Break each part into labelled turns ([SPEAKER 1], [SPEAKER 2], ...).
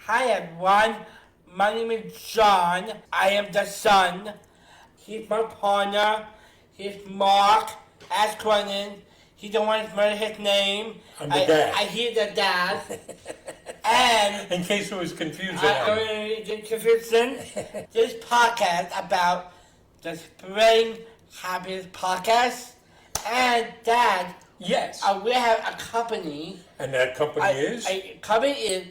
[SPEAKER 1] Hi everyone, my name is John. I am the son. He's my partner. He's Mark Asquinin. He don't want to murder his name.
[SPEAKER 2] I'm the dad.
[SPEAKER 1] He's the dad. And
[SPEAKER 2] in case it was confusing.
[SPEAKER 1] This podcast about the Spring Happiness podcast. And Dad,
[SPEAKER 2] yes,
[SPEAKER 1] we have a company.
[SPEAKER 2] And that company is?
[SPEAKER 1] A company is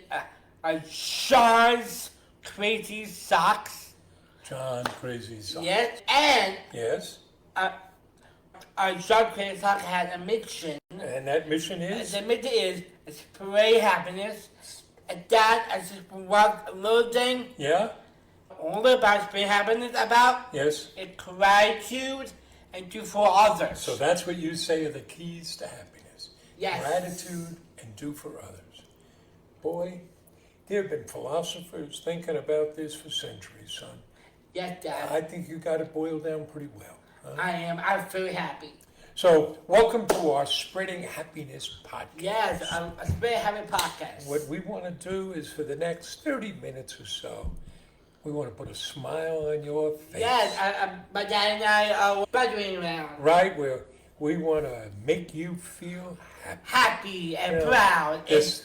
[SPEAKER 1] Sean's Crazy Socks.
[SPEAKER 2] John Crazy Socks.
[SPEAKER 1] Yes, and
[SPEAKER 2] yes.
[SPEAKER 1] Sean Crazy Socks has a mission.
[SPEAKER 2] And that mission is?
[SPEAKER 1] The mission is spread happiness. And that is just one little thing.
[SPEAKER 2] Yeah.
[SPEAKER 1] All about spread happiness about.
[SPEAKER 2] Yes.
[SPEAKER 1] Is gratitude and do for others.
[SPEAKER 2] So that's what you say are the keys to happiness.
[SPEAKER 1] Yes.
[SPEAKER 2] Gratitude and do for others. Boy, there have been philosophers thinking about this for centuries, son.
[SPEAKER 1] Yes, Dad.
[SPEAKER 2] I think you got it boiled down pretty well. Huh?
[SPEAKER 1] I am. I'm very happy.
[SPEAKER 2] So, welcome to our Spreading Happiness podcast.
[SPEAKER 1] Yes, a Spread Happiness podcast.
[SPEAKER 2] What we want to do is for the next 30 minutes or so, we want to put a smile on your face.
[SPEAKER 1] Yes, my dad and I are graduating around.
[SPEAKER 2] Right, where we want to make you feel happy.
[SPEAKER 1] Happy and proud. And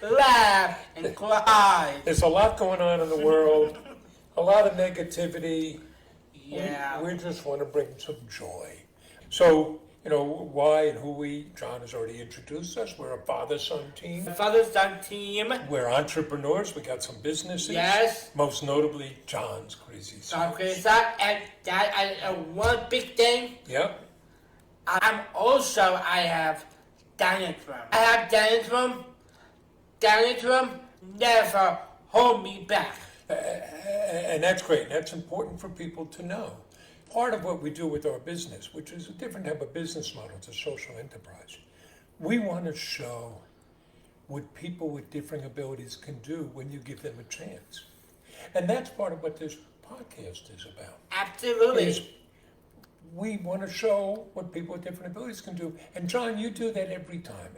[SPEAKER 1] laugh and cry.
[SPEAKER 2] There's a lot going on in the world, a lot of negativity.
[SPEAKER 1] Yeah.
[SPEAKER 2] We just want to bring some joy. So, why and who we, John has already introduced us. We're a father-son team.
[SPEAKER 1] Father-son team.
[SPEAKER 2] We're entrepreneurs. We got some businesses.
[SPEAKER 1] Yes.
[SPEAKER 2] Most notably, John's Crazy Socks.
[SPEAKER 1] John's Crazy Socks. And Dad, one big thing.
[SPEAKER 2] Yep.
[SPEAKER 1] I have Dynatrum. I have Dynatrum. Dynatrum never hold me back.
[SPEAKER 2] And that's great. That's important for people to know. Part of what we do with our business, which is a different type of business model, it's a social enterprise. We want to show what people with different abilities can do when you give them a chance. And that's part of what this podcast is about.
[SPEAKER 1] Absolutely.
[SPEAKER 2] We want to show what people with different abilities can do. And John, you do that every time.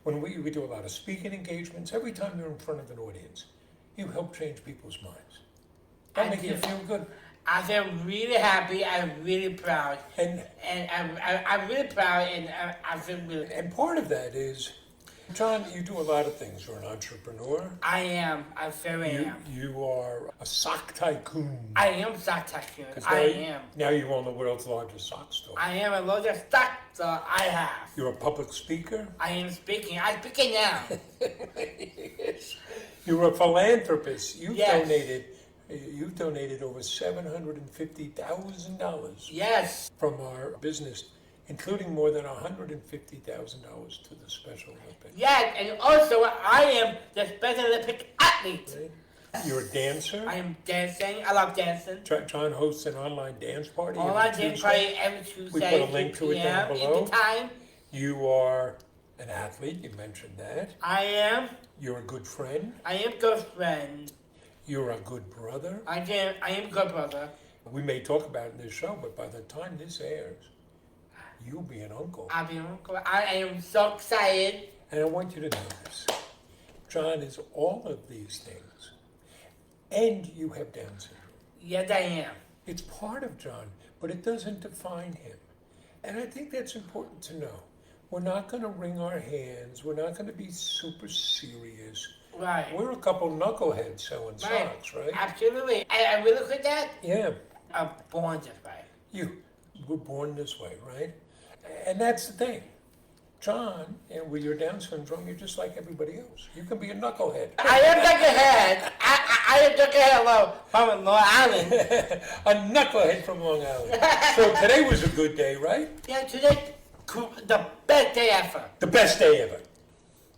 [SPEAKER 2] When we do a lot of speaking engagements, every time you're in front of an audience, you help change people's minds. That makes you feel good.
[SPEAKER 1] I feel really happy. I'm really proud.
[SPEAKER 2] And
[SPEAKER 1] I'm really proud, and I feel really good.
[SPEAKER 2] And part of that is, John, you do a lot of things. You're an entrepreneur.
[SPEAKER 1] I am. I very am.
[SPEAKER 2] You are a sock tycoon.
[SPEAKER 1] I am a sock tycoon.
[SPEAKER 2] Now you own the world's largest sock store.
[SPEAKER 1] I am a largest sock store I have.
[SPEAKER 2] You're a public speaker.
[SPEAKER 1] I am speaking. I'm speaking now.
[SPEAKER 2] You're a philanthropist. You've donated over $750,000.
[SPEAKER 1] Yes.
[SPEAKER 2] From our business, including more than $150,000 to the Special Olympics.
[SPEAKER 1] Yes, and also I am the Special Olympic athlete.
[SPEAKER 2] Right. You're a dancer.
[SPEAKER 1] I am dancing. I love dancing.
[SPEAKER 2] John hosts an online dance party.
[SPEAKER 1] Online dance party every Tuesday.
[SPEAKER 2] We put a link to it down below.
[SPEAKER 1] Time.
[SPEAKER 2] You are an athlete. You mentioned that.
[SPEAKER 1] I am.
[SPEAKER 2] You're a good friend.
[SPEAKER 1] I am good friend.
[SPEAKER 2] You're a good brother.
[SPEAKER 1] I am good brother.
[SPEAKER 2] We may talk about it in this show, but by the time this airs, you'll be an uncle.
[SPEAKER 1] I'll be an uncle. I am so excited.
[SPEAKER 2] And I want you to know this. John is all of these things. And you have Down syndrome.
[SPEAKER 1] Yes, I am.
[SPEAKER 2] It's part of John, but it doesn't define him. And I think that's important to know. We're not going to wring our hands. We're not going to be super serious.
[SPEAKER 1] Right.
[SPEAKER 2] We're a couple knuckleheads selling socks, right?
[SPEAKER 1] Absolutely. I really look at that.
[SPEAKER 2] Yeah.
[SPEAKER 1] I'm born this way.
[SPEAKER 2] You were born this way, right? And that's the thing. John, and with your Down syndrome, you're just like everybody else. You can be a knucklehead.
[SPEAKER 1] I am knucklehead. I am knucklehead from Long Island.
[SPEAKER 2] A knucklehead from Long Island. So today was a good day, right?
[SPEAKER 1] Yeah, today, the best day ever.
[SPEAKER 2] The best day ever.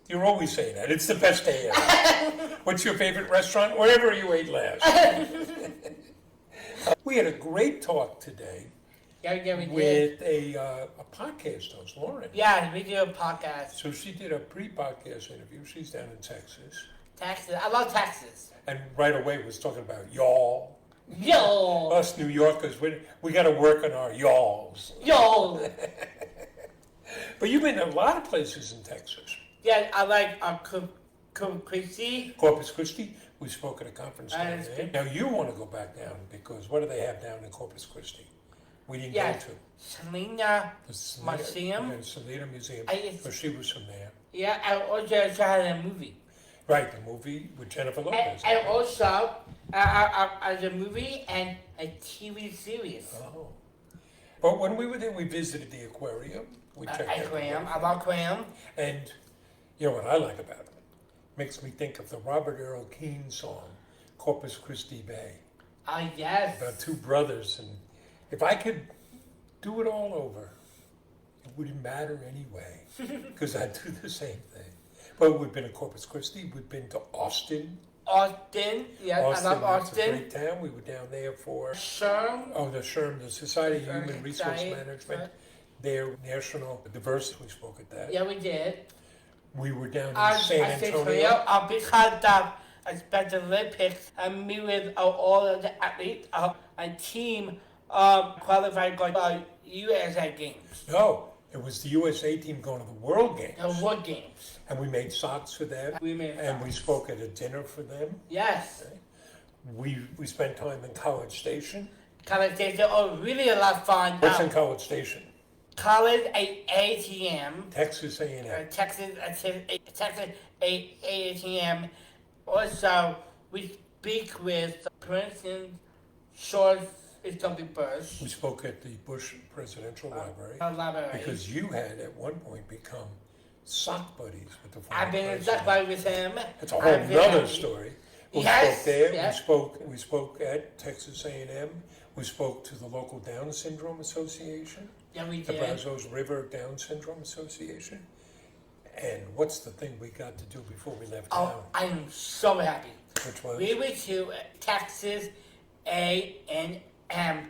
[SPEAKER 2] You're always saying that. It's the best day ever. What's your favorite restaurant? Wherever you ate last. We had a great talk today.
[SPEAKER 1] Yeah, we
[SPEAKER 2] with
[SPEAKER 1] did.
[SPEAKER 2] a podcast host, Lauren.
[SPEAKER 1] Yeah, we do a podcast.
[SPEAKER 2] So she did a pre-podcast interview. She's down in Texas.
[SPEAKER 1] Texas. I love Texas.
[SPEAKER 2] And right away was talking about y'all.
[SPEAKER 1] Yo.
[SPEAKER 2] Us New Yorkers, we got to work on our y'alls.
[SPEAKER 1] Yo.
[SPEAKER 2] But you've been in a lot of places in Texas.
[SPEAKER 1] Yeah, I like Chrissy.
[SPEAKER 2] Corpus Christi, we spoke at a conference down
[SPEAKER 1] It's
[SPEAKER 2] there.
[SPEAKER 1] good.
[SPEAKER 2] Now you want to go back down because what do they have down in Corpus Christi? We didn't
[SPEAKER 1] Yes.
[SPEAKER 2] go to.
[SPEAKER 1] Selena
[SPEAKER 2] The Selena,
[SPEAKER 1] Museum.
[SPEAKER 2] yeah, the Selena Museum.
[SPEAKER 1] I-
[SPEAKER 2] But she was from there.
[SPEAKER 1] Yeah, I also had a movie.
[SPEAKER 2] Right, the movie with Jennifer Lopez.
[SPEAKER 1] And also a movie and a TV series.
[SPEAKER 2] Oh. But when we were there, we visited the aquarium. We checked out the
[SPEAKER 1] Aquarium. I
[SPEAKER 2] aquarium.
[SPEAKER 1] love aquarium.
[SPEAKER 2] And you know what I like about it? Makes me think of the Robert Earl Keen song, Corpus Christi Bay,
[SPEAKER 1] Yes.
[SPEAKER 2] about two brothers. And if I could do it all over, it wouldn't matter anyway, because I'd do the same thing. But we've been to Corpus Christi, we've been to Austin.
[SPEAKER 1] Austin. Yeah, I love
[SPEAKER 2] That's a
[SPEAKER 1] Austin.
[SPEAKER 2] great town. We were down there for
[SPEAKER 1] SHRM.
[SPEAKER 2] the SHRM, the Society of
[SPEAKER 1] SHRM,
[SPEAKER 2] Human Resource
[SPEAKER 1] Society,
[SPEAKER 2] Management,
[SPEAKER 1] right.
[SPEAKER 2] their national diversity. We spoke at that.
[SPEAKER 1] Yeah, we did.
[SPEAKER 2] We were down in
[SPEAKER 1] I
[SPEAKER 2] San
[SPEAKER 1] say
[SPEAKER 2] Antonio.
[SPEAKER 1] because of Special Olympics, I meet with all of the athletes. A team qualified for USA Games,
[SPEAKER 2] No, it was the USA team going to the World Games.
[SPEAKER 1] the World Games.
[SPEAKER 2] And we made socks for them.
[SPEAKER 1] We made
[SPEAKER 2] And we
[SPEAKER 1] socks.
[SPEAKER 2] spoke at a dinner for them.
[SPEAKER 1] Yes.
[SPEAKER 2] We spent time in College Station.
[SPEAKER 1] College Station, really a lot of fun.
[SPEAKER 2] What's in College Station?
[SPEAKER 1] College ATM,
[SPEAKER 2] Texas A&M.
[SPEAKER 1] Texas ATM. Also, we speak with President George W. Bush.
[SPEAKER 2] We spoke at the Bush Presidential Library.
[SPEAKER 1] Library.
[SPEAKER 2] Because you had at one point become sock buddies with the former
[SPEAKER 1] I've been in
[SPEAKER 2] president.
[SPEAKER 1] Dubai with him.
[SPEAKER 2] It's a whole nother story. We
[SPEAKER 1] Yes,
[SPEAKER 2] spoke there.
[SPEAKER 1] yes.
[SPEAKER 2] We spoke at Texas A&M. We spoke to the local Down Syndrome Association,
[SPEAKER 1] Yeah, we
[SPEAKER 2] the
[SPEAKER 1] did.
[SPEAKER 2] Brazos River Down Syndrome Association. And what's the thing we got to do before we left
[SPEAKER 1] Oh,
[SPEAKER 2] town?
[SPEAKER 1] I'm so happy.
[SPEAKER 2] Which was?
[SPEAKER 1] We went to Texas A&M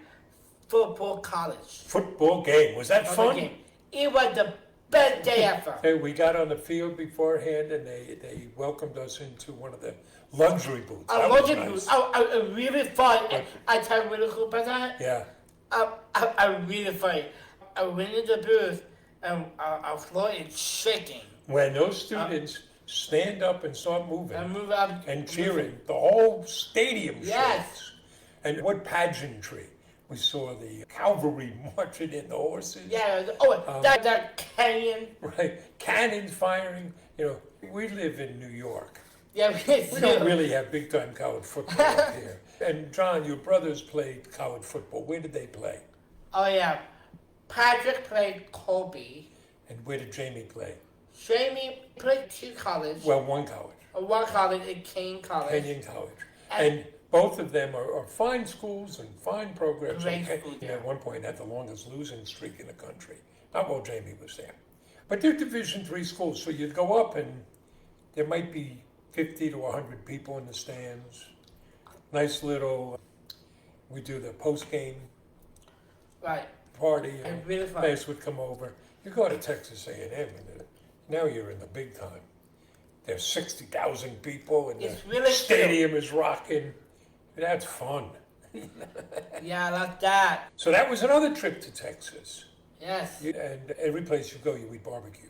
[SPEAKER 1] Football College.
[SPEAKER 2] Football game. Was that fun?
[SPEAKER 1] Game. It was the best day ever.
[SPEAKER 2] Okay, we got on the field beforehand and they welcomed us into one of the luxury booths.
[SPEAKER 1] I
[SPEAKER 2] That
[SPEAKER 1] loved
[SPEAKER 2] was
[SPEAKER 1] it.
[SPEAKER 2] nice.
[SPEAKER 1] Really fun.
[SPEAKER 2] But-
[SPEAKER 1] I tell you really cool about that.
[SPEAKER 2] Yeah.
[SPEAKER 1] I really funny. I went in the booth and our floor is shaking.
[SPEAKER 2] When those students stand up and start moving
[SPEAKER 1] I move up
[SPEAKER 2] and cheering, the whole stadium
[SPEAKER 1] Yes.
[SPEAKER 2] shakes. And what pageantry. We saw the cavalry marching in the horses.
[SPEAKER 1] Yeah. That canyon.
[SPEAKER 2] Right. Cannons firing. You know, we live in New York.
[SPEAKER 1] Yeah,
[SPEAKER 2] We don't really have big time college football up here. And John, your brothers played college football. Where did they play?
[SPEAKER 1] Oh yeah. Patrick played Kobe.
[SPEAKER 2] And where did Jamie play?
[SPEAKER 1] Jamie played two colleges.
[SPEAKER 2] Well, one college,
[SPEAKER 1] One college in Kane College.
[SPEAKER 2] Kenyon College. And both of them are fine schools and fine programs.
[SPEAKER 1] Great
[SPEAKER 2] And
[SPEAKER 1] schools,
[SPEAKER 2] at
[SPEAKER 1] yeah.
[SPEAKER 2] one point had the longest losing streak in the country. Not while Jamie was there. But they're Division III schools, so you'd go up and there might be 50 to 100 people in the stands. Nice little, we do the post-game
[SPEAKER 1] Right.
[SPEAKER 2] party.
[SPEAKER 1] And really fun.
[SPEAKER 2] Players would come over. You go to Texas A&M, and now you're in the big time. There's 60,000 people, and
[SPEAKER 1] It's
[SPEAKER 2] the
[SPEAKER 1] really
[SPEAKER 2] stadium is rocking. That's fun.
[SPEAKER 1] Yeah, I like that.
[SPEAKER 2] So that was another trip to Texas.
[SPEAKER 1] Yes.
[SPEAKER 2] And every place you go, you eat barbecue.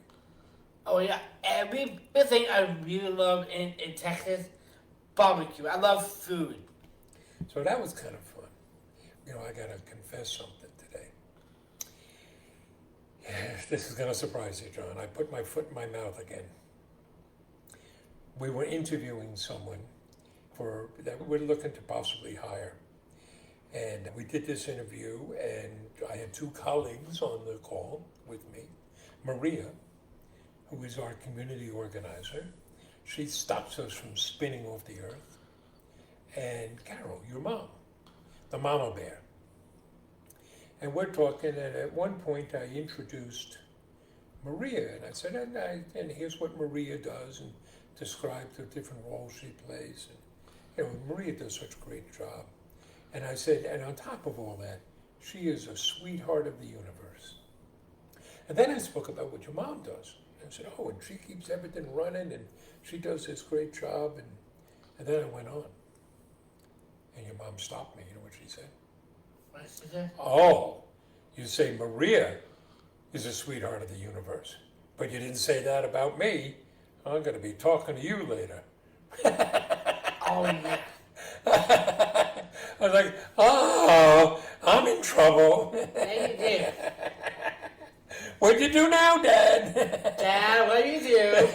[SPEAKER 1] Oh yeah. Everything I really love in Texas, barbecue. I love food.
[SPEAKER 2] So that was kind of fun. You know, I got to confess something today. This is going to surprise you, John. I put my foot in my mouth again. We were interviewing someone that we're looking to possibly hire. And we did this interview, and I had two colleagues on the call with me. Maria, who is our community organizer, she stops us from spinning off the earth. And Carol, your mom, the mama bear. And we're talking, and at one point I introduced Maria, and I said, and here's what Maria does, and described the different roles she plays. And, you know, Maria does such a great job. And I said, and on top of all that, she is a sweetheart of the universe. And then I spoke about what your mom does. And I said, oh, and she keeps everything running, and she does this great job. And then I went on. And your mom stopped me. You know what she said?
[SPEAKER 1] What is it?
[SPEAKER 2] Oh, you say Maria is a sweetheart of the universe, but you didn't say that about me. I'm going to be talking to you later.
[SPEAKER 1] Oh, yeah.
[SPEAKER 2] I was like, oh, I'm in trouble.
[SPEAKER 1] Yeah, you did.
[SPEAKER 2] What'd you do now, Dad?
[SPEAKER 1] Dad, what do you do?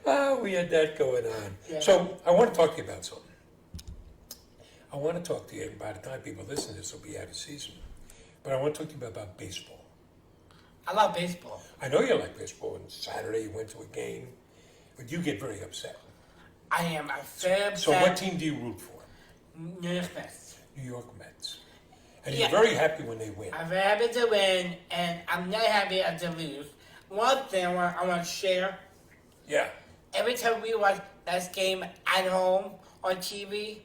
[SPEAKER 2] Oh, we had that going on.
[SPEAKER 1] Yeah.
[SPEAKER 2] So I want to talk to you about something. I want to talk to you, and by the time people listen to this, will be out of season. But I want to talk to you about baseball.
[SPEAKER 1] I love baseball.
[SPEAKER 2] I know you like baseball, and Saturday you went to a game, but you get very upset.
[SPEAKER 1] I am a fan.
[SPEAKER 2] So what team do you root for?
[SPEAKER 1] New York Mets.
[SPEAKER 2] New York Mets. And
[SPEAKER 1] Yeah.
[SPEAKER 2] you're very happy when they win.
[SPEAKER 1] I'm very happy to win, and I'm not happy to lose. One thing I want to share.
[SPEAKER 2] Yeah.
[SPEAKER 1] Every time we watch this game at home on TV,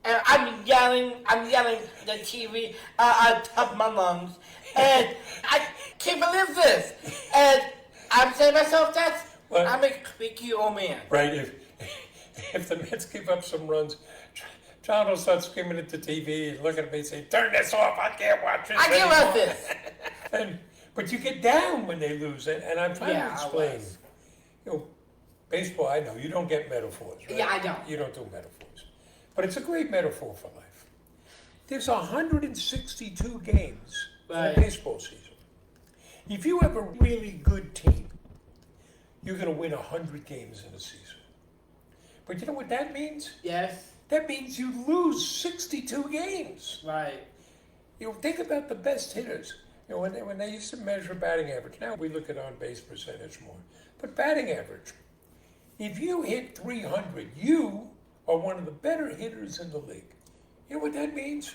[SPEAKER 1] and I'm yelling the TV on top of my lungs, and I can't believe this. And I'm saying to myself,
[SPEAKER 2] What?
[SPEAKER 1] I'm a creaky old man.
[SPEAKER 2] Right, if the Mets give up some runs, John will start screaming at the TV and looking at me and say, turn this off, I can't watch this
[SPEAKER 1] I can't
[SPEAKER 2] anymore."
[SPEAKER 1] watch this.
[SPEAKER 2] But you get down when they lose, and I'm trying
[SPEAKER 1] Yeah,
[SPEAKER 2] to
[SPEAKER 1] I
[SPEAKER 2] explain.
[SPEAKER 1] was.
[SPEAKER 2] You know, baseball, I know, you don't get metaphors, right?
[SPEAKER 1] Yeah, I don't.
[SPEAKER 2] You don't do metaphors. But it's a great metaphor for life. There's 162 games in
[SPEAKER 1] Right.
[SPEAKER 2] a baseball season. If you have a really good team, you're going to win 100 games in a season. But you know what that means?
[SPEAKER 1] Yes,
[SPEAKER 2] That means you lose 62 games.
[SPEAKER 1] right.
[SPEAKER 2] You know, think about the best hitters. You know, when they used to measure batting average, now we look at on base percentage more. But batting average, if you hit 300, you are one of the better hitters in the league. You know what that means?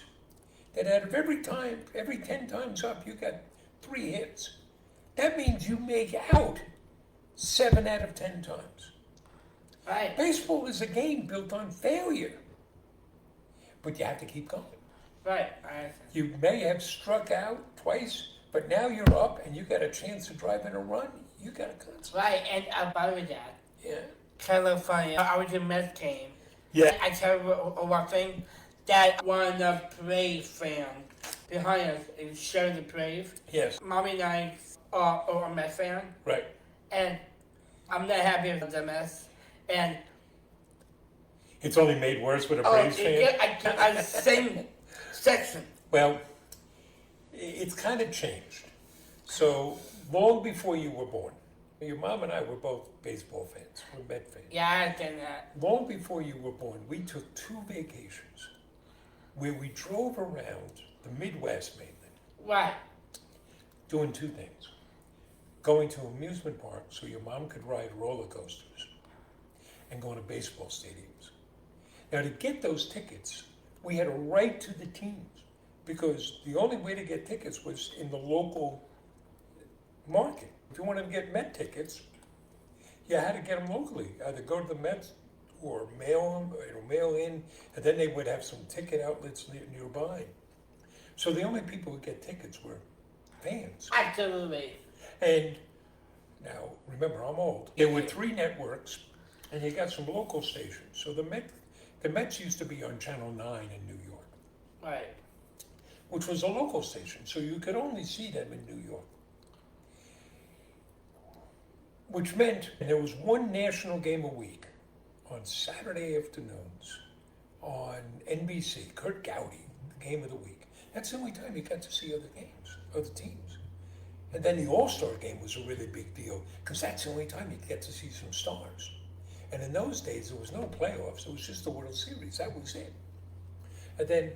[SPEAKER 2] That out of every 10 times up, you got 3 hits. That means you make out 7 out of 10 times.
[SPEAKER 1] Right.
[SPEAKER 2] Baseball is a game built on failure. But you have to keep going.
[SPEAKER 1] Right. Right.
[SPEAKER 2] You may have struck out twice, but now you're up and you got a chance to drive in a run. You got to concentrate.
[SPEAKER 1] Right. And by the way, Dad,
[SPEAKER 2] Yeah.
[SPEAKER 1] kind of funny. I was in Mets game.
[SPEAKER 2] Yeah.
[SPEAKER 1] I tell you one thing. That one of the Brave fans behind us is Sharon the Brave.
[SPEAKER 2] Yes.
[SPEAKER 1] Mommy and I are a Mets fan,
[SPEAKER 2] Right.
[SPEAKER 1] and I'm not happy with the Mets. And
[SPEAKER 2] It's only made worse with a Braves fan.
[SPEAKER 1] I same section.
[SPEAKER 2] Well, it's kind of changed. So long before you were born, your mom and I were both baseball fans. We're Met fans.
[SPEAKER 1] Yeah, I understand that.
[SPEAKER 2] Long before you were born, we took 2 vacations where we drove around the Midwest mainly,
[SPEAKER 1] Right.
[SPEAKER 2] doing 2 things. Going to amusement parks so your mom could ride roller coasters and going to baseball stadiums. Now, to get those tickets, we had to write to the teams because the only way to get tickets was in the local market. If you wanted to get Met tickets, you had to get them locally. Either go to the Mets or mail in, and then they would have some ticket outlets nearby. So the only people who get tickets were fans.
[SPEAKER 1] Absolutely.
[SPEAKER 2] And now, remember, I'm old. There were 3 networks, and you got some local stations. So the Mets used to be on Channel 9 in New York,
[SPEAKER 1] Right.
[SPEAKER 2] which was a local station, so you could only see them in New York. Which meant there was 1 national game a week on Saturday afternoons on NBC, Kurt Gowdy, the game of the week. That's the only time you got to see other games, other teams. And then the All-Star game was a really big deal because that's the only time you get to see some stars. And in those days, there was no playoffs. It was just the World Series. That was it. And then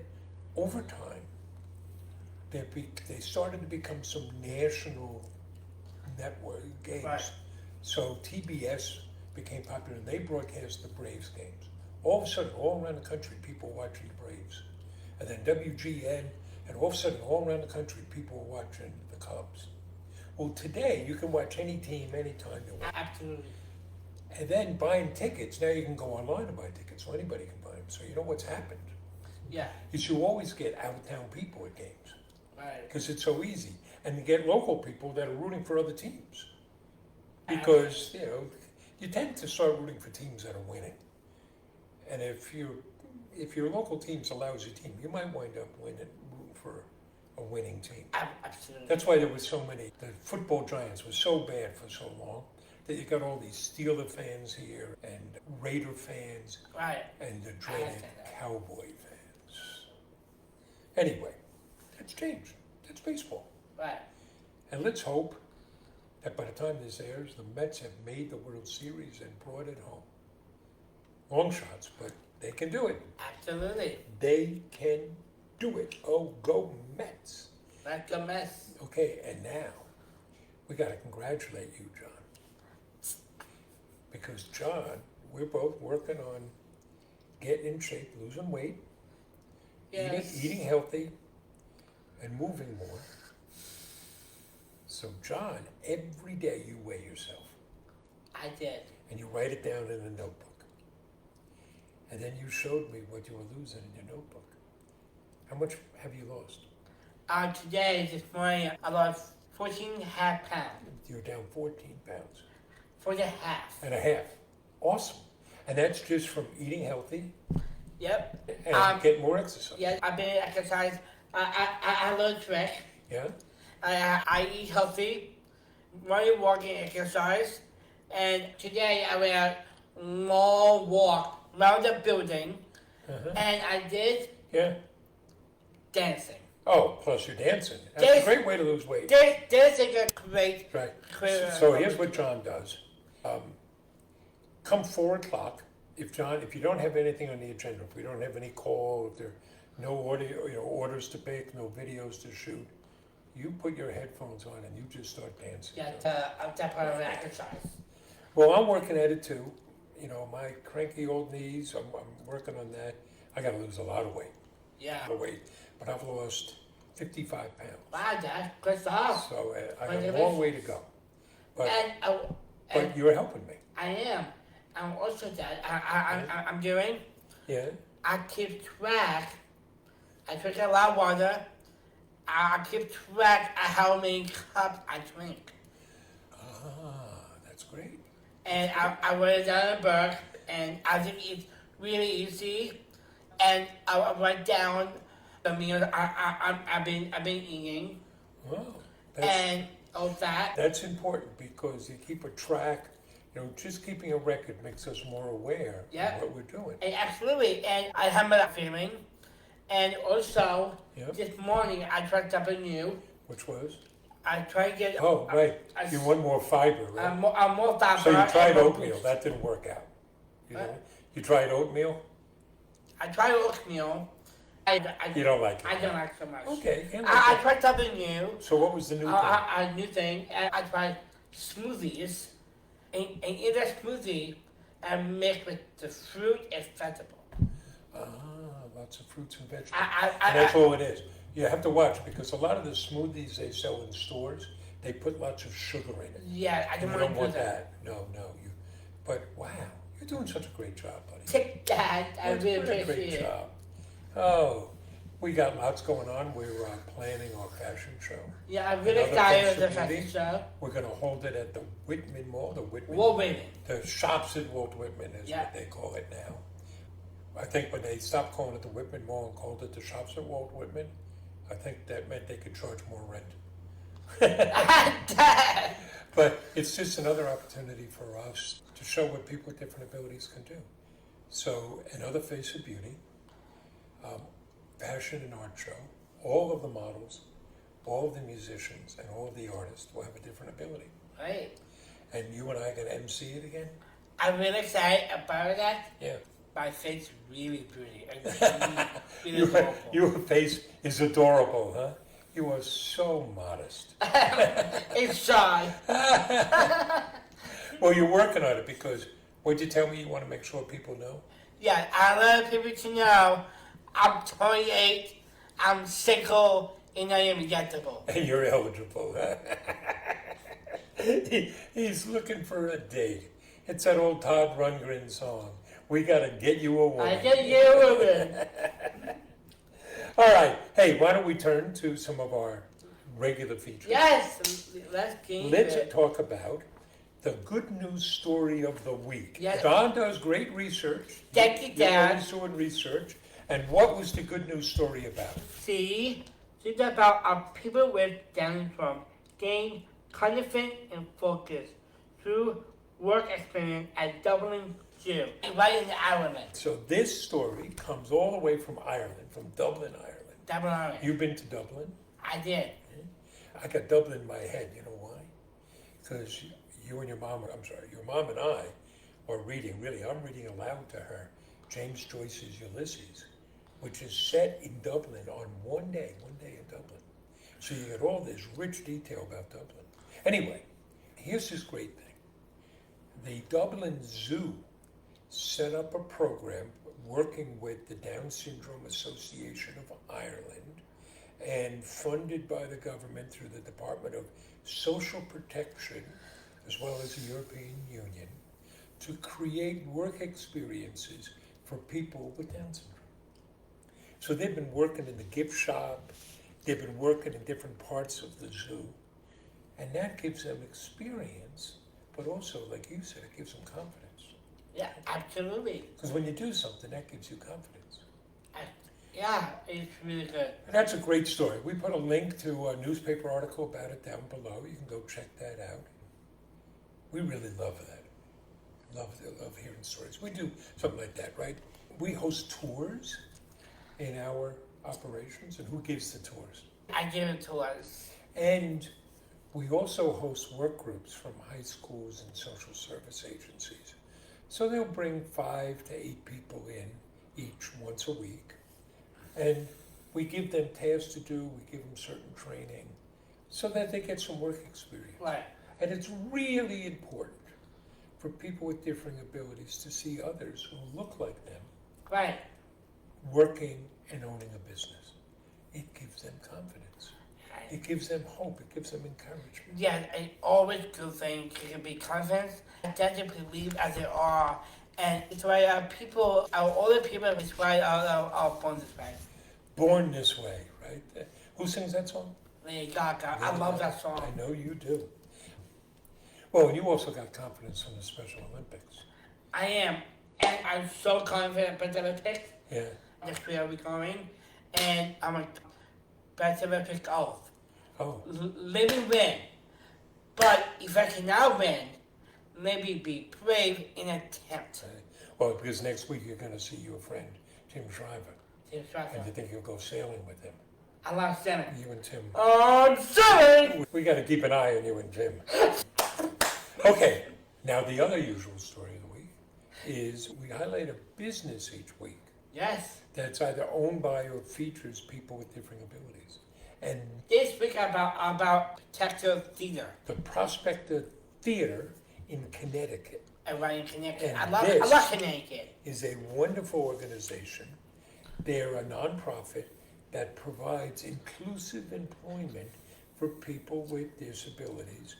[SPEAKER 2] over time, they started to become some national network games.
[SPEAKER 1] Right.
[SPEAKER 2] So TBS became popular and they broadcast the Braves games. All of a sudden, all around the country, people were watching the Braves. And then WGN, and all of a sudden, all around the country, people were watching the Cubs. Well, today, you can watch any team anytime you want.
[SPEAKER 1] Absolutely.
[SPEAKER 2] And then buying tickets, now you can go online and buy tickets, so anybody can buy them. So you know what's happened
[SPEAKER 1] Yeah.
[SPEAKER 2] is you always get out-of-town people at games
[SPEAKER 1] Right.
[SPEAKER 2] because it's so easy. And you get local people that are rooting for other teams because, you know, you tend to start rooting for teams that are winning. And if your local team's a lousy team, you might wind up rooting for a winning team.
[SPEAKER 1] Absolutely.
[SPEAKER 2] That's why there was so many. The football giants were so bad for so long that you got all these Steeler fans here and Raider fans
[SPEAKER 1] Right.
[SPEAKER 2] and the dreaded Cowboy fans. Anyway, that's changed. That's baseball.
[SPEAKER 1] Right.
[SPEAKER 2] And let's hope that by the time this airs, the Mets have made the World Series and brought it home. Long shots, but they can do it.
[SPEAKER 1] Absolutely.
[SPEAKER 2] They can do it. Oh, go Mets.
[SPEAKER 1] Like a mess.
[SPEAKER 2] Okay, and now we got to congratulate you, John. Because, John, we're both working on getting in shape, losing weight,
[SPEAKER 1] Yes.
[SPEAKER 2] eating healthy, and moving more. So, John, every day you weigh yourself.
[SPEAKER 1] I did.
[SPEAKER 2] And you write it down in a notebook. And then you showed me what you were losing in your notebook. How much have you lost?
[SPEAKER 1] Today, this morning, I lost 14.5 pounds.
[SPEAKER 2] You're down 14 pounds.
[SPEAKER 1] 14.5.
[SPEAKER 2] And a half. Awesome. And that's just from eating healthy
[SPEAKER 1] Yep.
[SPEAKER 2] and getting more exercise.
[SPEAKER 1] Yeah, I've been exercise. I learned trick.
[SPEAKER 2] Yeah?
[SPEAKER 1] I eat healthy, running, walking, exercise, and today I went out long walk around the building, and I did
[SPEAKER 2] Yeah?
[SPEAKER 1] dancing.
[SPEAKER 2] Oh, plus you're dancing. That's a great way to lose weight.
[SPEAKER 1] Dancing is great.
[SPEAKER 2] Right.
[SPEAKER 1] Clear.
[SPEAKER 2] So here's what John does. Come 4 o'clock, if you don't have anything on the agenda, if we don't have any call, if there are no orders to pick, no videos to shoot, you put your headphones on and you just start dancing.
[SPEAKER 1] Yeah, that's part of the exercise.
[SPEAKER 2] Well, I'm working at it too. My cranky old knees, I'm working on that. I got to lose a lot of weight.
[SPEAKER 1] Yeah.
[SPEAKER 2] A lot of weight. But I've lost 55 pounds.
[SPEAKER 1] Wow, that's good stuff.
[SPEAKER 2] So I have a long way to go. But you're helping me.
[SPEAKER 1] I am. I'm also that I'm doing.
[SPEAKER 2] Yeah?
[SPEAKER 1] I keep track. I drink a lot of water. I keep track of how many cups I drink.
[SPEAKER 2] That's great.
[SPEAKER 1] And I write it down in a book, and I think it's really easy. And I write down the meals I've been eating.
[SPEAKER 2] Wow.
[SPEAKER 1] And all that.
[SPEAKER 2] That's important because you keep a track. Just keeping a record makes us more aware of what we're doing.
[SPEAKER 1] And absolutely. And I have that feeling. And also, this morning I tried something new.
[SPEAKER 2] Which was?
[SPEAKER 1] I tried to get...
[SPEAKER 2] Oh, right. You want more fiber, right?
[SPEAKER 1] More fiber.
[SPEAKER 2] So you tried oatmeal. That didn't work out. You tried oatmeal?
[SPEAKER 1] I tried oatmeal.
[SPEAKER 2] You don't like it?
[SPEAKER 1] I don't like it so much.
[SPEAKER 2] Okay.
[SPEAKER 1] I tried something new.
[SPEAKER 2] So what was the new thing?
[SPEAKER 1] A new thing. And I tried smoothies. And in the smoothie, I mix with the fruit and vegetable.
[SPEAKER 2] Lots of fruits and vegetables. And that's all it is. You have to watch because a lot of the smoothies they sell in stores, they put lots of sugar in it.
[SPEAKER 1] Yeah, I don't
[SPEAKER 2] want that. No. But wow, you're doing such a great job, buddy.
[SPEAKER 1] Take that. I really appreciate
[SPEAKER 2] Great
[SPEAKER 1] it.
[SPEAKER 2] job. Oh, we got lots going on. We're planning our fashion show.
[SPEAKER 1] Yeah, I'm really excited for the fashion show.
[SPEAKER 2] We're going to hold it at the Whitman Mall.
[SPEAKER 1] Walt Whitman.
[SPEAKER 2] The shops at Walt Whitman is what they call it now. I think when they stopped calling it the Whitman Mall and called it the shops at Walt Whitman, I think that meant they could charge more rent. But it's just another opportunity for us to show what people with different abilities can do. So, another Face of Beauty, fashion and art show, all of the models, all of the musicians, and all of the artists will have a different ability.
[SPEAKER 1] Right.
[SPEAKER 2] And you and I can MC it again?
[SPEAKER 1] I'm really excited about that.
[SPEAKER 2] Yeah.
[SPEAKER 1] My face is really pretty. Really adorable.
[SPEAKER 2] Your face is adorable, huh? You are so modest.
[SPEAKER 1] It's shy.
[SPEAKER 2] Well, you're working on it because, what'd you tell me you want to make sure people know?
[SPEAKER 1] Yeah, I want people to know I'm 28, I'm single, and I am injectable.
[SPEAKER 2] And you're eligible. He's looking for a date. It's that old Todd Rundgren song. We got to get you a woman.
[SPEAKER 1] I get you a woman.
[SPEAKER 2] All right. Hey, why don't we turn to some of our regular features?
[SPEAKER 1] Yes, let's
[SPEAKER 2] talk about the good news story of the week.
[SPEAKER 1] Yes.
[SPEAKER 2] Don does great research.
[SPEAKER 1] Thank you, Dad.
[SPEAKER 2] You're always doing research. And what was the good news story about?
[SPEAKER 1] See, She's about how people with Down syndrome gain confidence and focus through work experience at Dublin Zoo, right in Ireland.
[SPEAKER 2] So this story comes all the way from Ireland, from Dublin, Ireland.
[SPEAKER 1] Dublin, Ireland.
[SPEAKER 2] You've been to Dublin?
[SPEAKER 1] I did.
[SPEAKER 2] I got Dublin in my head. You know why? Because your mom and I are reading, really, I'm reading aloud to her, James Joyce's Ulysses, which is set in Dublin on one day in Dublin. So you get all this rich detail about Dublin. Anyway, here's this great thing. The Dublin Zoo set up a program working with the Down Syndrome Association of Ireland and funded by the government through the Department of Social Protection as well as the European Union to create work experiences for people with Down syndrome. So they've been working in the gift shop, they've been working in different parts of the zoo, and that gives them experience, but also, like you said, it gives them confidence.
[SPEAKER 1] Yeah, absolutely.
[SPEAKER 2] Because when you do something, that gives you confidence.
[SPEAKER 1] Yeah, it's really good.
[SPEAKER 2] And that's a great story. We put a link to a newspaper article about it down below. You can go check that out. We really love that. Love hearing stories. We do something like that, right? We host tours in our operations, and who gives the tours?
[SPEAKER 1] I give it to us.
[SPEAKER 2] And we also host work groups from high schools and social service agencies. So they'll bring 5 to 8 people in each once a week. And we give them tasks to do, we give them certain training so that they get some work experience.
[SPEAKER 1] Right.
[SPEAKER 2] And it's really important for people with differing abilities to see others who look like them
[SPEAKER 1] Right.
[SPEAKER 2] working and owning a business. It gives them confidence. It gives them hope. It gives them encouragement.
[SPEAKER 1] Yeah, I always good thing. You can be confident, doesn't believe as they are, and it's why our older people, it's why our born this way.
[SPEAKER 2] Born this way, right? Who sings that song?
[SPEAKER 1] Lady Gaga. I love that song.
[SPEAKER 2] I know you do. Well, and you also got confidence from the Special Olympics.
[SPEAKER 1] I am, and I'm so confident about the Olympics.
[SPEAKER 2] Yeah.
[SPEAKER 1] Next year we're going, and I'm a best Olympic oath.
[SPEAKER 2] Oh.
[SPEAKER 1] Let me win. But if I cannot win, maybe be brave in attempt.
[SPEAKER 2] Well, because next week you're going to see your friend, Tim Shriver.
[SPEAKER 1] Tim Shriver.
[SPEAKER 2] And you think you'll go sailing with him.
[SPEAKER 1] I love sailing.
[SPEAKER 2] You and Tim.
[SPEAKER 1] I'm sailing!
[SPEAKER 2] We got to keep an eye on you and Tim. Okay, now the other usual story of the week is we highlight a business each week.
[SPEAKER 1] Yes.
[SPEAKER 2] That's either owned by or features people with differing abilities. And
[SPEAKER 1] this week about Protector Theater.
[SPEAKER 2] the Prospector Theater in Connecticut.
[SPEAKER 1] Right in Connecticut.
[SPEAKER 2] And
[SPEAKER 1] I love Connecticut.
[SPEAKER 2] Is a wonderful organization. They're a nonprofit that provides inclusive employment for people with disabilities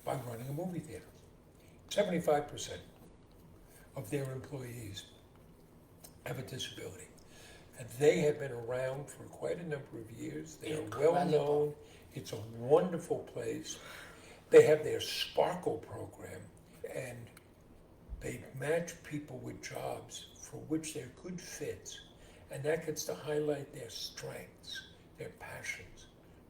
[SPEAKER 2] by running a movie theater. 75% of their employees have a disability. And they have been around for quite a number of years. They are well known. It's a wonderful place. They have their Sparkle program, and they match people with jobs for which they're good fits, and that gets to highlight their strengths, their passions,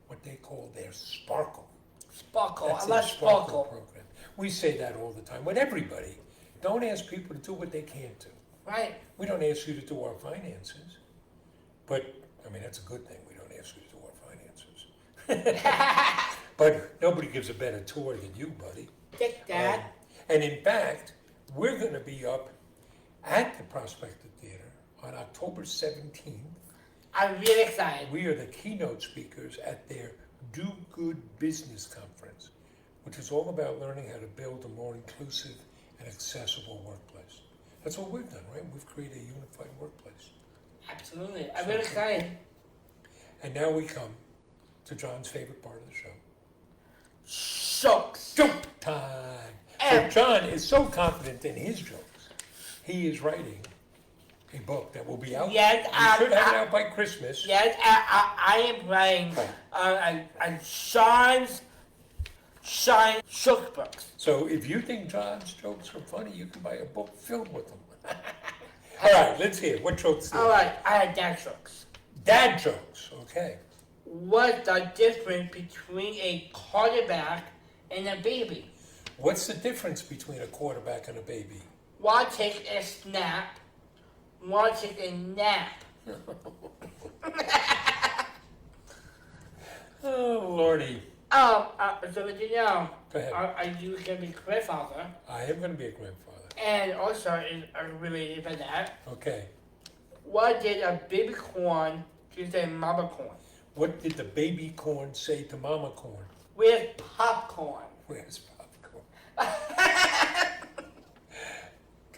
[SPEAKER 2] what they call their Sparkle.
[SPEAKER 1] Sparkle.
[SPEAKER 2] That's
[SPEAKER 1] I love
[SPEAKER 2] their
[SPEAKER 1] Sparkle.
[SPEAKER 2] program. We say that all the time with everybody. Don't ask people to do what they can't do.
[SPEAKER 1] Right.
[SPEAKER 2] We don't ask you to do our finances, but, I mean, that's a good thing. We don't ask you to do our finances. But nobody gives a better tour than you, buddy.
[SPEAKER 1] Take that.
[SPEAKER 2] And in fact, we're going to be up at the Prospector Theater on October 17th.
[SPEAKER 1] I'm really excited.
[SPEAKER 2] We are the keynote speakers at their Do Good Business Conference, which is all about learning how to build a more inclusive and accessible workplace. That's what we've done, right? We've created a unified workplace.
[SPEAKER 1] Absolutely. I'm really excited.
[SPEAKER 2] And now we come to John's favorite part of the show.
[SPEAKER 1] Jokes.
[SPEAKER 2] Joke time. So John is so confident in his jokes, he is writing a book that will be out.
[SPEAKER 1] Yes,
[SPEAKER 2] we should have it out by Christmas.
[SPEAKER 1] Yes, I am writing Sean's joke books.
[SPEAKER 2] So if you think John's jokes are funny, you can buy a book filled with them. All right, let's hear. What jokes?
[SPEAKER 1] All right, I have dad jokes.
[SPEAKER 2] Dad jokes. Okay.
[SPEAKER 1] What's the difference between a quarterback and a baby?
[SPEAKER 2] What's the difference between a quarterback and a baby?
[SPEAKER 1] One takes a snap, one takes a nap.
[SPEAKER 2] Oh, Lordy.
[SPEAKER 1] So did you know,
[SPEAKER 2] Go ahead.
[SPEAKER 1] are you going to be grandfather?
[SPEAKER 2] I am going to be a grandfather.
[SPEAKER 1] And also, related to that,
[SPEAKER 2] Okay.
[SPEAKER 1] what did a baby corn to say mama corn?
[SPEAKER 2] What did the baby corn say to mama corn?
[SPEAKER 1] Where's popcorn?
[SPEAKER 2] Where's popcorn?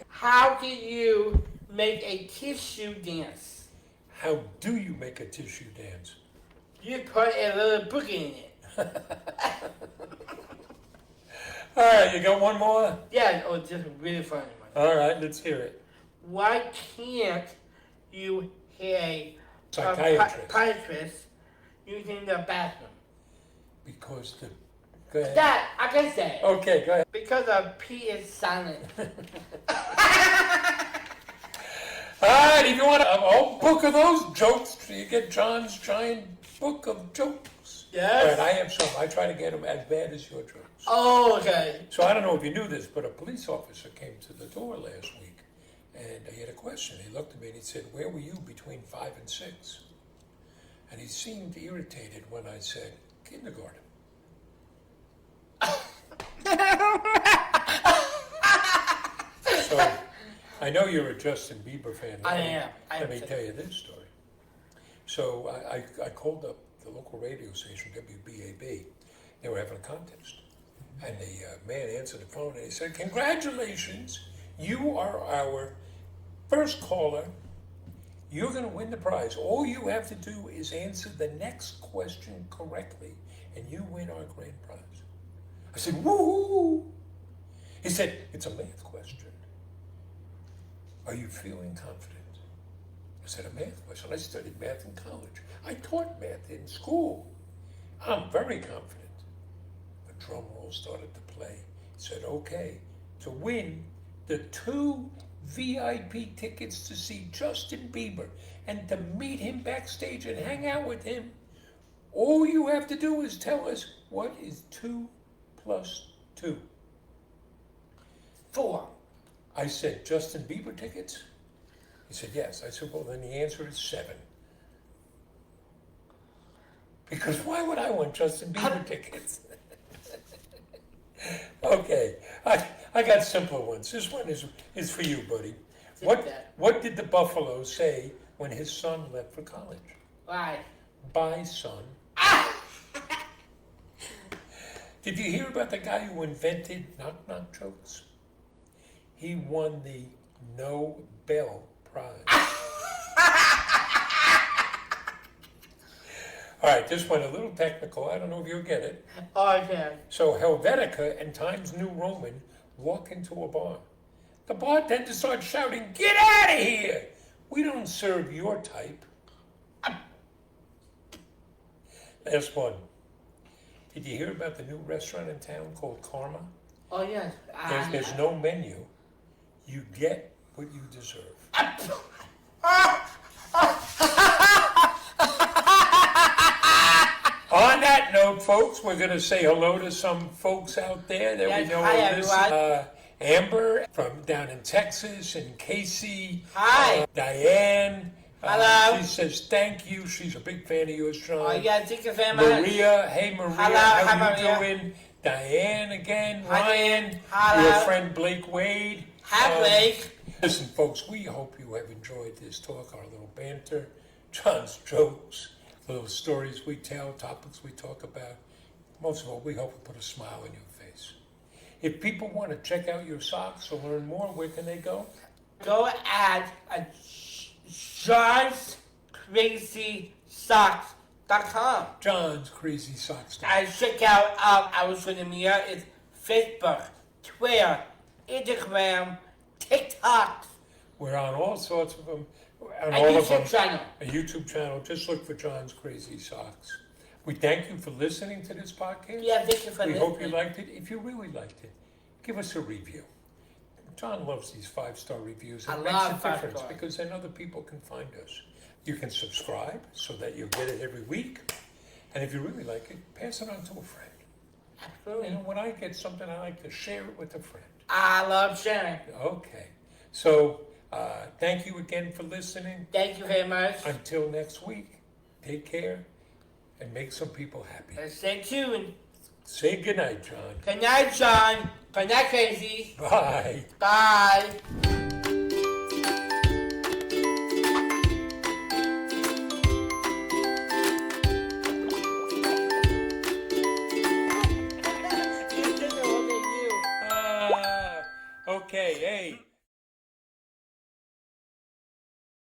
[SPEAKER 1] How do you make a tissue dance?
[SPEAKER 2] How do you make a tissue dance?
[SPEAKER 1] You put a little boogie in it.
[SPEAKER 2] All right, you got one more?
[SPEAKER 1] Yeah, oh, just a really funny one.
[SPEAKER 2] All right, let's hear it.
[SPEAKER 1] Why can't you hear a psychiatrist using the bathroom?
[SPEAKER 2] Because the... Go ahead.
[SPEAKER 1] That, I can say.
[SPEAKER 2] Okay, go ahead.
[SPEAKER 1] Because the P is silent.
[SPEAKER 2] All right, if you want a whole book of those jokes, you get John's giant book of jokes.
[SPEAKER 1] Yes.
[SPEAKER 2] All right, I have some. I try to get them as bad as your jokes.
[SPEAKER 1] Oh, okay.
[SPEAKER 2] So I don't know if you knew this, but a police officer came to the door last week, and he had a question. He looked at me and he said, "Where were you between 5 and 6?" And he seemed irritated when I said, "Kindergarten." So I know you're a Justin Bieber fan.
[SPEAKER 1] I am.
[SPEAKER 2] Let me tell you this story. So I called up the local radio station, WBAB. They were having a contest. And the man answered the phone and he said, "Congratulations, you are our first caller. You're going to win the prize. All you have to do is answer the next question correctly, and you win our grand prize." I said, "Woohoo!" He said, "It's a math question. Are you feeling confident?" I said, "A math question? I studied math in college. I taught math in school. I'm very confident." The drum roll started to play. He said, "Okay, to win the 2 VIP tickets to see Justin Bieber and to meet him backstage and hang out with him, all you have to do is tell us, what is 2 plus 2?
[SPEAKER 1] 4.
[SPEAKER 2] I said, "Justin Bieber tickets?" He said, "Yes." I said, "Well, then the answer is 7. Because why would I want Justin Bieber tickets? Okay, I got simpler ones. This one is for you, buddy. What did the buffalo say when his son left for college?
[SPEAKER 1] Why?
[SPEAKER 2] "Bye, son." Did you hear about the guy who invented knock-knock jokes? He won the Nobel Prize. All right, this one a little technical. I don't know if you'll get it.
[SPEAKER 1] Okay.
[SPEAKER 2] So Helvetica and Times New Roman walk into a bar. The bartender starts shouting, "Get out of here! We don't serve your type." Last one. Did you hear about the new restaurant in town called Karma?
[SPEAKER 1] Oh, yes.
[SPEAKER 2] There's no menu. You get what you deserve. On that note, folks, we're going to say hello to some folks out there that we know
[SPEAKER 1] hi,
[SPEAKER 2] listen. Amber from down in Texas, and Casey.
[SPEAKER 1] Hi.
[SPEAKER 2] Diane.
[SPEAKER 1] Hello.
[SPEAKER 2] She says thank you. She's a big fan of yours, John.
[SPEAKER 1] Oh, yeah, thank you very much.
[SPEAKER 2] Maria. Hey, Maria.
[SPEAKER 1] Hello.
[SPEAKER 2] How you
[SPEAKER 1] Maria.
[SPEAKER 2] doing? Diane again.
[SPEAKER 1] Hi,
[SPEAKER 2] Ryan.
[SPEAKER 1] hello.
[SPEAKER 2] Your friend Blake Wade.
[SPEAKER 1] Hi, Blake.
[SPEAKER 2] Listen, folks, we hope you have enjoyed this talk, our little banter, John's jokes, little stories we tell, topics we talk about. Most of all, we hope we put a smile on your face. If people want to check out your socks or learn more, where can they go?
[SPEAKER 1] Go at John'sCrazySocks.com.
[SPEAKER 2] John's Crazy Socks.
[SPEAKER 1] And check out our social media. It's Facebook, Twitter, Instagram, TikTok.
[SPEAKER 2] We're on all sorts of them. On
[SPEAKER 1] A
[SPEAKER 2] all of
[SPEAKER 1] YouTube
[SPEAKER 2] them.
[SPEAKER 1] channel.
[SPEAKER 2] A YouTube channel. Just look for John's Crazy Socks. We thank you for listening to this podcast.
[SPEAKER 1] Yeah, thank you for
[SPEAKER 2] We
[SPEAKER 1] listening.
[SPEAKER 2] hope you liked it. If you really liked it, give us a review. John loves these 5-star reviews. It
[SPEAKER 1] I
[SPEAKER 2] makes
[SPEAKER 1] love
[SPEAKER 2] a
[SPEAKER 1] 5
[SPEAKER 2] difference
[SPEAKER 1] stars.
[SPEAKER 2] because then other people can find us. You can subscribe so that you'll get it every week. And if you really like it, pass it on to a friend.
[SPEAKER 1] Absolutely.
[SPEAKER 2] And when I get something, I like to share it with a friend.
[SPEAKER 1] I love sharing.
[SPEAKER 2] Okay. So, thank you again for listening.
[SPEAKER 1] Thank you very much.
[SPEAKER 2] Until next week, take care and make some people happy.
[SPEAKER 1] Stay tuned.
[SPEAKER 2] Say goodnight, John.
[SPEAKER 1] Good night, John. Good night, Crazy.
[SPEAKER 2] Bye.
[SPEAKER 1] Bye.